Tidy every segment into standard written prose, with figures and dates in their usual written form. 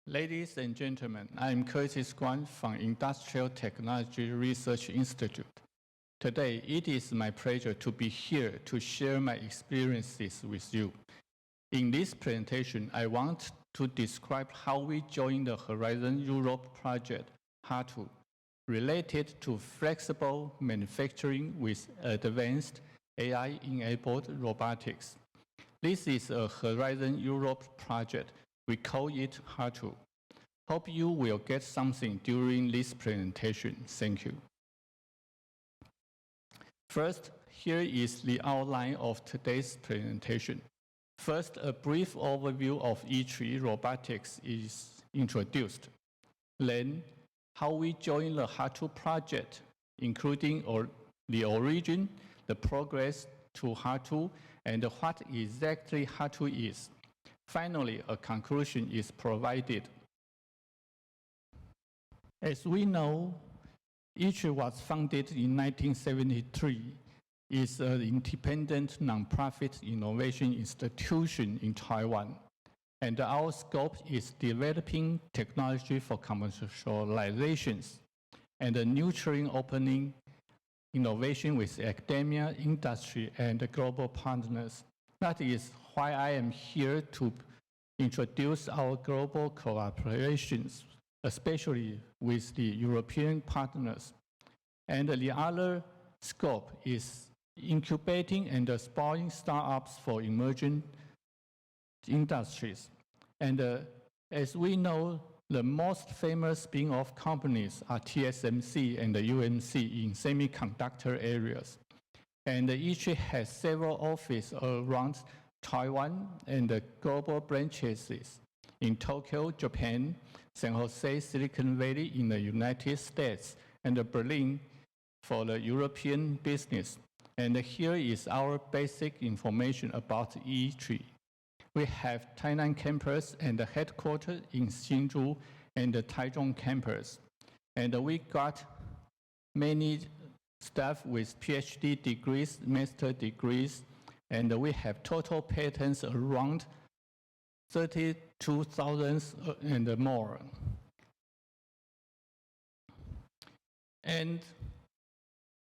Ladies and gentlemen, I'm Kuan from Industrial Technology Research Institute. Today, it is my pleasure to be here to share my experiences with you. In this presentation, I want to describe how we joined the Horizon Europe project, HARTU, related to flexible manufacturing with advanced AI-enabled robotics. This is a Horizon Europe project. We call it HARTU. Hope you will get something during this presentation. Thank you. First, here is the outline of today's presentation. First, a brief overview of ITRI robotics is introduced. Then, how we joined the HARTU project, including the origin, the progress to HARTU, and what exactly HARTU is. Finally, a conclusion is provided. As we know, ITRI was founded in 1973. It's an independent nonprofit innovation institution in Taiwan. And our scope is developing technology for commercializations and nurturing opening innovation with academia, industry, and global partners. That is why I am here to introduce our global collaborations, especially with the European partners. And the other scope is incubating and exploring startups for emerging industries. And as we know, the most famous spin-off companies are TSMC and the UMC in semiconductor areas. And ITRI has several offices around Taiwan and the global branches in Tokyo, Japan, San Jose, Silicon Valley in the United States, and Berlin for the European business. And here is our basic information about ITRI. We have Tainan campus and the headquarters in Hsinchu and the Taichung campus. And we got many staff with PhD degrees, master degrees, and we have total patents around 32,000 and more. And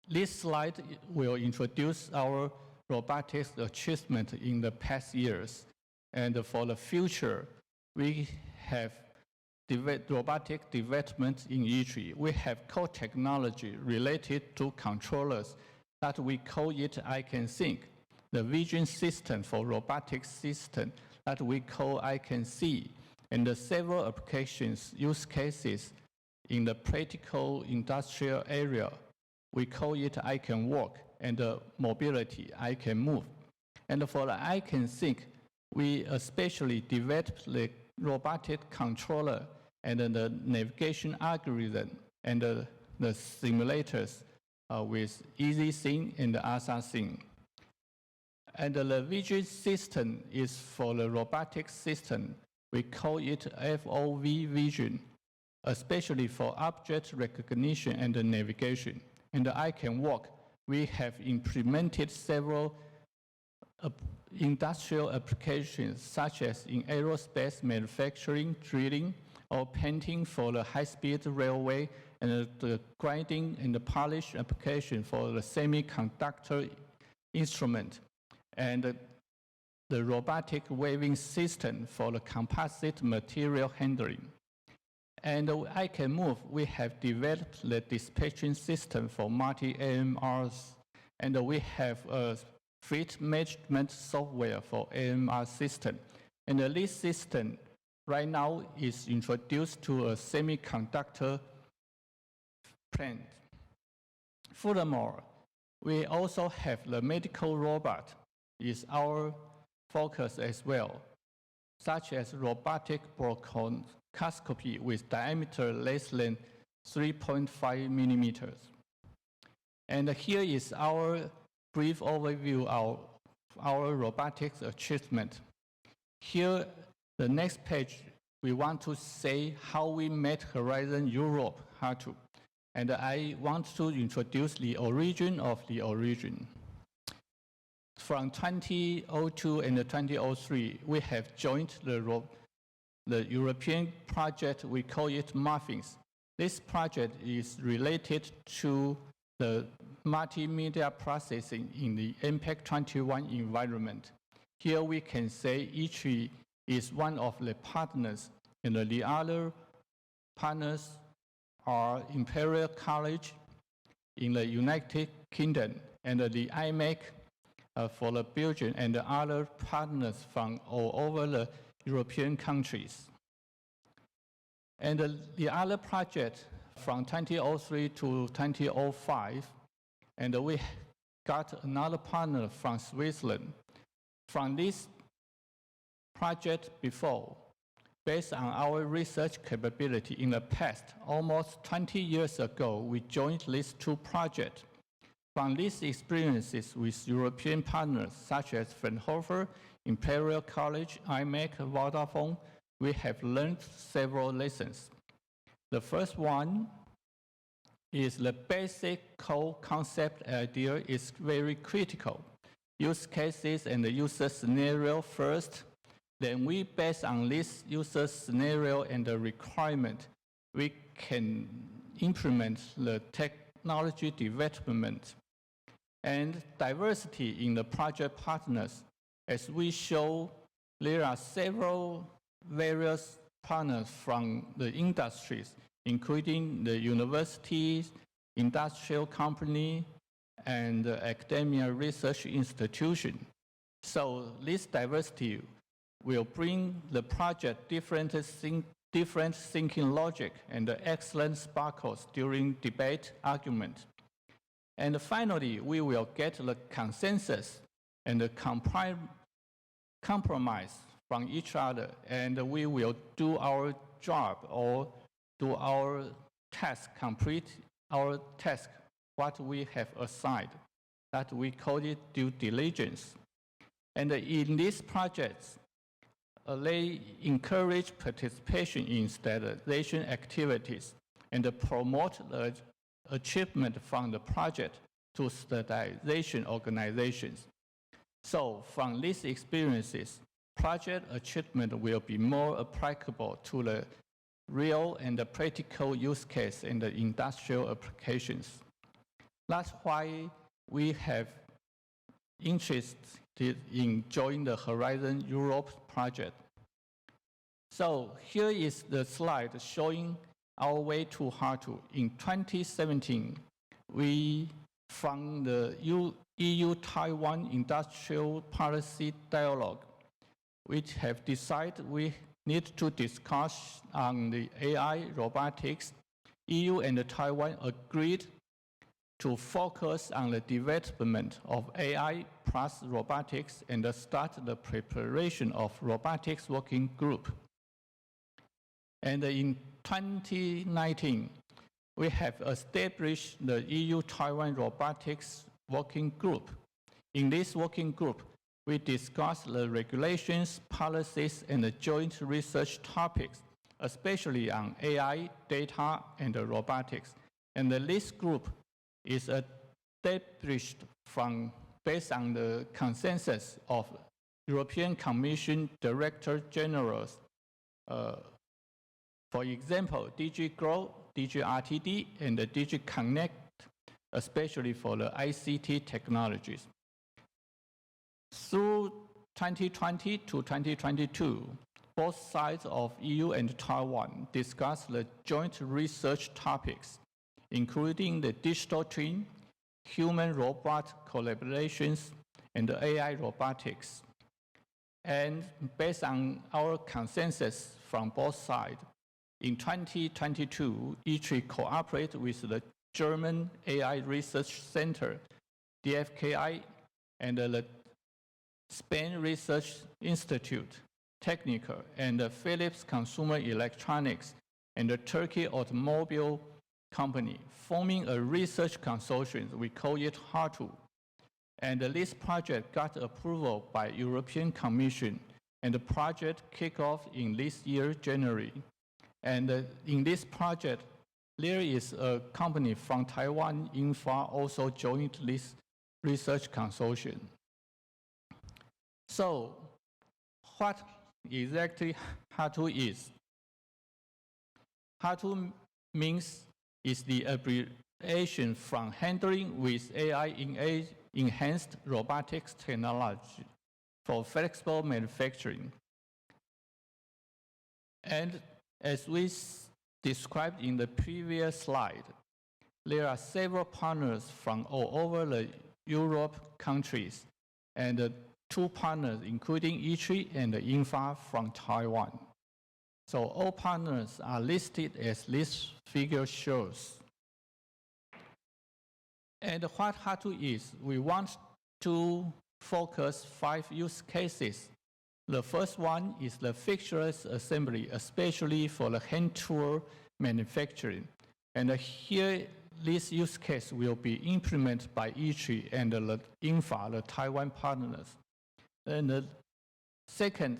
this slide will introduce our robotics achievement in the past years. And for the future, we have robotic development in ITRI. We have core technology related to controllers that we call it I Can Think. The vision system for robotic system that we call I Can See, and the several applications, use cases in the practical industrial area. We call it I Can Walk, and the mobility, I Can Move. And for the I Can Think, we especially developed the robotic controller and the navigation algorithm and the simulators with EasySync and ASASync. And the vision system is for the robotic system. We call it FOV vision, especially for object recognition and navigation. And I Can Walk, we have implemented several industrial applications, such as in aerospace manufacturing, drilling, or painting for the high-speed railway, and the grinding and the polish application for the semiconductor instrument, and the robotic weaving system for the composite material handling. And I Can Move, we have developed the dispatching system for multi-AMRs, and we have a fleet management software for AMR system. And this system right now is introduced to a semiconductor plant. Furthermore, we also have the medical robot is our focus as well, such as robotic bronchoscopy with diameter less than 3.5 millimeters. And here is our brief overview of our robotics achievement. Here, the next page, we want to say how we met Horizon Europe, HARTU. And I want to introduce the origin of the origin. From 2002 and 2003, we have joined the the European project, we call it Muffins. This project is related to the multimedia processing in the MPEG 21 environment. Here we can say ITRI is one of the partners, and the other partners are Imperial College in the United Kingdom and the IMEC for the Belgium and the other partners from all over the European countries. And the other project from 2003 to 2005, and we got another partner from Switzerland. From this project before, based on our research capability in the past, almost 20 years ago, we joined these two projects. From these experiences with European partners such as Fraunhofer, Imperial College, IMEC, Vodafone, we have learned several lessons. The first one is the basic core concept idea is very critical. Use cases and the user scenario first. Then we, based on this user scenario and the requirement, we can implement the technology development. And diversity in the project partners. As we show, there are several various partners from the industries, including the universities, industrial company, and the academia research institution. So this diversity will bring the project different thinking logic and excellent sparkles during debate argument. And finally, we will get the consensus and the compromise from each other, and we will do our job or do our task, complete our task, what we have assigned, that we call it due diligence. And in these projects, they encourage participation in standardization activities and promote the achievement from the project to standardization organizations. So from these experiences, project achievement will be more applicable to the real and the practical use case in the industrial applications. That's why we have interest in joining the Horizon Europe project. So here is the slide showing our way to HARTU. In 2017, we, from the EU-Taiwan Industrial Policy Dialogue, we have decided we need to discuss on the AI robotics. EU and Taiwan agreed to focus on the development of AI plus robotics and start the preparation of robotics working group. And in 2019, we have established the EU-Taiwan Robotics Working Group. In this working group, we discuss the regulations, policies, and the joint research topics, especially on AI, data, and robotics. And this group is established based on the consensus of European Commission Director Generals. For example, DG Grow, DG RTD, and the DG Connect, especially for the ICT technologies. Through 2020 to 2022, both sides of EU and Taiwan discussed the joint research topics, including the digital twin, human-robot collaborations, and the AI robotics. And based on our consensus from both sides, in 2022, ITRI cooperated with the German AI Research Center, DFKI, and the Spain Research Institute, Technical, and the Philips Consumer Electronics, and the Turkey Automobile Company, forming a research consortium. We call it HARTU. And this project got approval by European Commission, and the project kicked off in this year, January. And in this project, there is a company from Taiwan, Infra, also joined this research consortium. So what exactly HARTU is. HARTU means is the abbreviation from handling with AI enhanced robotics technology for flexible manufacturing. And as we described in the previous slide, there are several partners from all over the Europe countries, and 2 partners, including ITRI and INFA from Taiwan. So all partners are listed as this figure shows. And what HARTU is, we want to focus 5 use cases. The first one is the fixtures assembly, especially for the hand tool manufacturing. And here, this use case will be implemented by ITRI and the INFA, the Taiwan partners. And the second,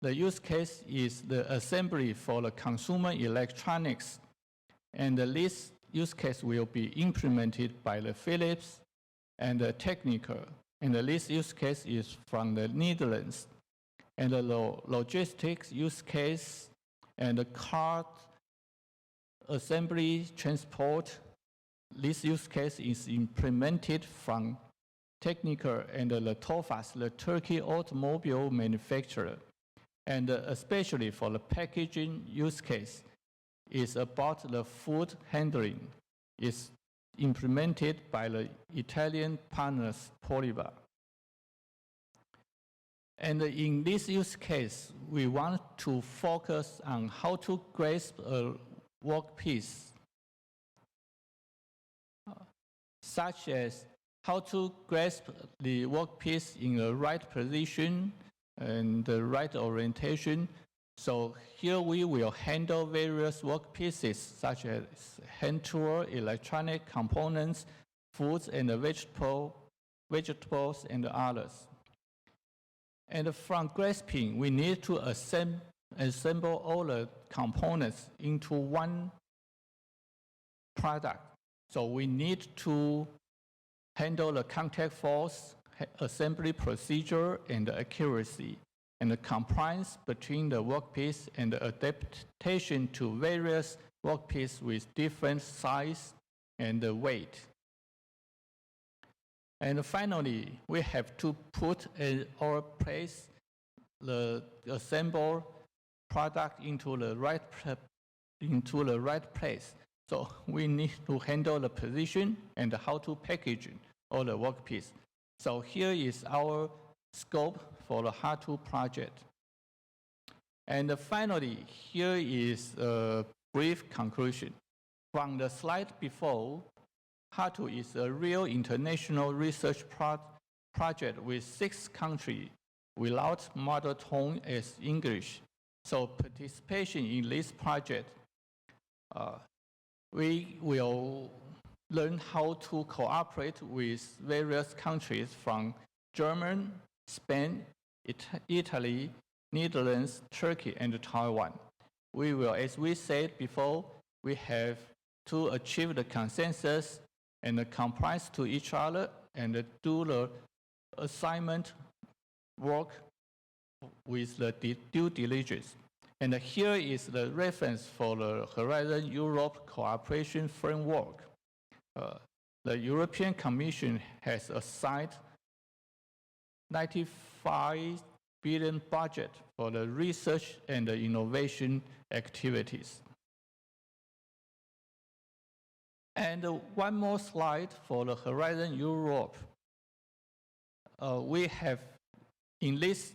the use case is the assembly for the consumer electronics. And this use case will be implemented by the Philips and the Technical. And this use case is from the Netherlands. And the logistics use case and the car assembly transport, this use case is implemented from Technical and the Tofas, the Turkey automobile manufacturer. And especially for the packaging use case, is about the food handling. It's implemented by the Italian partners, Poliva. And in this use case, we want to focus on how to grasp a workpiece, such as how to grasp the workpiece in the right position and the right orientation. So here we will handle various workpieces such as hand tool, electronic components, foods and vegetables and others. And from grasping, we need to assemble all the components into one product. So we need to handle the contact force, assembly procedure, and the accuracy, and the compliance between the workpiece and the adaptation to various workpieces with different size and weight. And finally, we have to put or place the assembled product into the right place. So we need to handle the position and how to package all the workpiece. So here is our scope for the HARTU project. And finally, here is a brief conclusion. From the slide before, HARTU is a real international research project with 6 countries without mother tongue as English. So participation in this project, we will learn how to cooperate with various countries from Germany, Spain, Italy, Netherlands, Turkey, and Taiwan. We will, as we said before, we have to achieve the consensus and the compliance to each other and do the assignment work with the due diligence. And here is the reference for the Horizon Europe Cooperation Framework. The European Commission has assigned 95 billion budget for the research and the innovation activities. And one more slide for the Horizon Europe. We have in this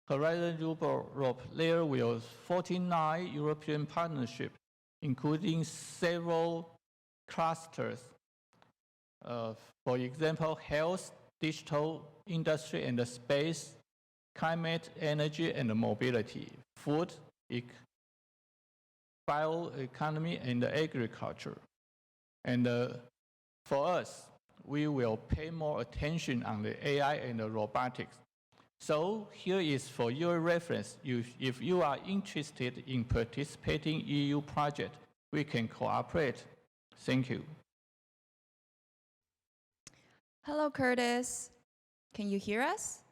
Horizon Europe, there will 49 European partnerships, including several clusters. For example, health, digital, industry and space, climate, energy and mobility, food, bioeconomy and agriculture. And for us, we will pay more attention on the AI and the robotics. So here is for your reference. If you are interested in participating EU project, we can cooperate. Thank you. Hello, Curtis. Can you hear us?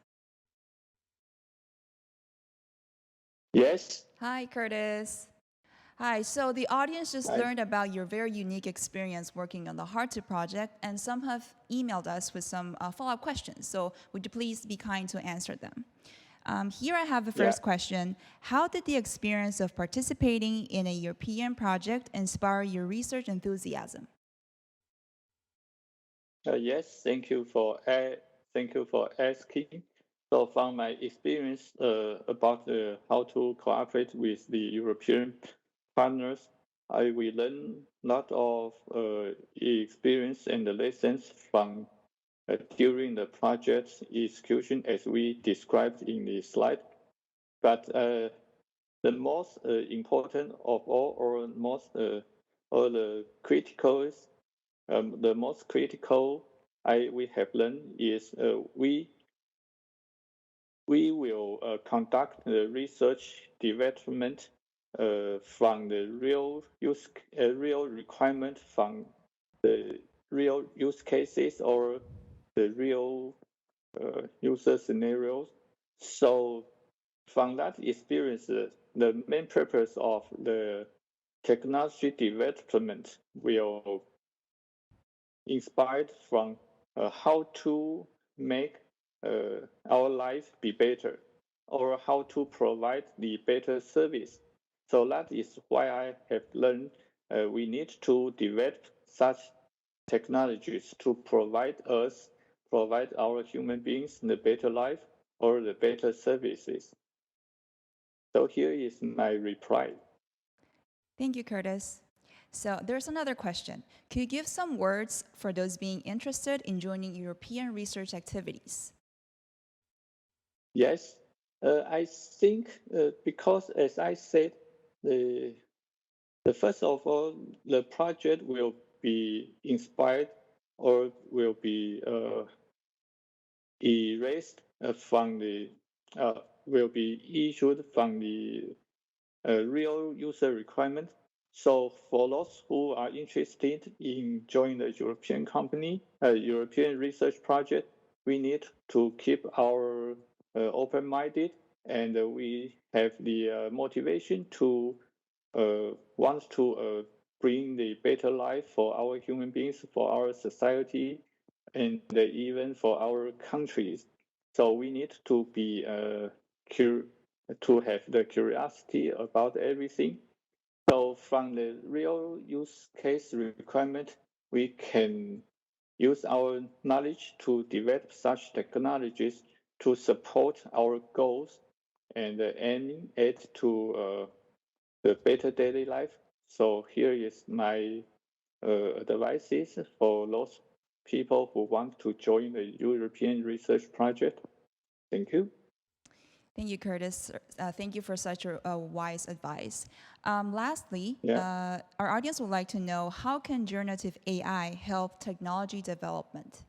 Yes. Hi, Curtis. Hi, so the audience just learned about your very unique experience working on the HARTU project, and some have emailed us with some follow-up questions. So would you please be kind to answer them? Here I have the first question. How did the experience of participating in a European project inspire your research enthusiasm? Yes, thank you for asking. So from my experience about how to cooperate with the European partners, we learn a lot of experience and lessons from during the project's execution as we described in the slide. But the most important of all, or the the most critical we have learned is we will conduct the research development from the real requirement from the real use cases or the real user scenarios. So from that experience, the main purpose of the technology development will inspired from how to make our life be better or how to provide the better service. So that is why I have learned we need to develop such technologies to provide our human beings the better life or the better services. So here is my reply. Thank you, Curtis. So there's another question. Could you give some words for those being interested in joining European research activities? Yes, I think because as I said, the first of all, the project will be inspired or will be erased from the will be issued from the real user requirement. So for those who are interested in joining the European research project, we need to keep our open-minded, and we have the motivation to want to bring the better life for our human beings, for our society, and even for our countries. So we need to be to have the curiosity about everything. So from the real use case requirement, we can use our knowledge to develop such technologies to support our goals and aiming it to the better daily life. So here is my advices for those people who want to join the European research project. Thank you. Thank you, Curtis. Thank you for such a wise advice. Lastly, our audience would like to know, how can generative AI help technology development?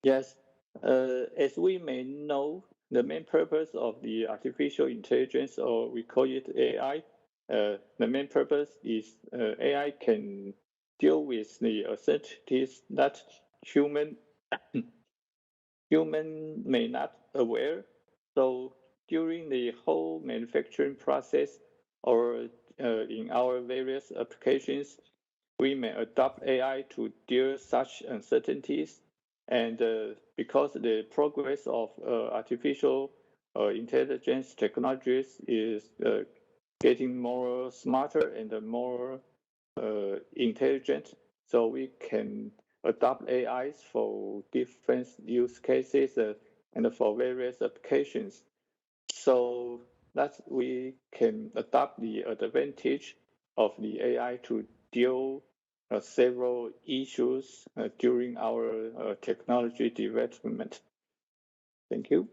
Yes, as we may know, the main purpose of the artificial intelligence, or we call it AI, the main purpose is AI can deal with the uncertainties that human may not aware. So during the whole manufacturing process or in our various applications, we may adopt AI to deal such uncertainties. And because the progress of artificial intelligence technologies is getting more smarter and more intelligent, so we can adopt AIs for different use cases and for various applications. So that we can adopt the advantage of the AI to deal several issues during our technology development. Thank you.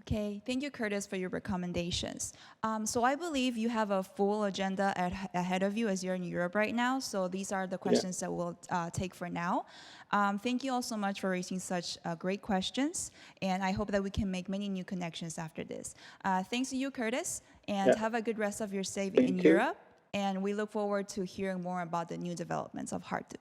Okay, thank you, Curtis, for your recommendations. So I believe you have a full agenda ahead of you as you're in Europe right now. So these are the questions that we'll take for now. Thank you all so much for raising such great questions. And I hope that we can make many new connections after this. Thanks to you, Curtis, and have a good rest of your stay in Europe. And we look forward to hearing more about the new developments of HARTU.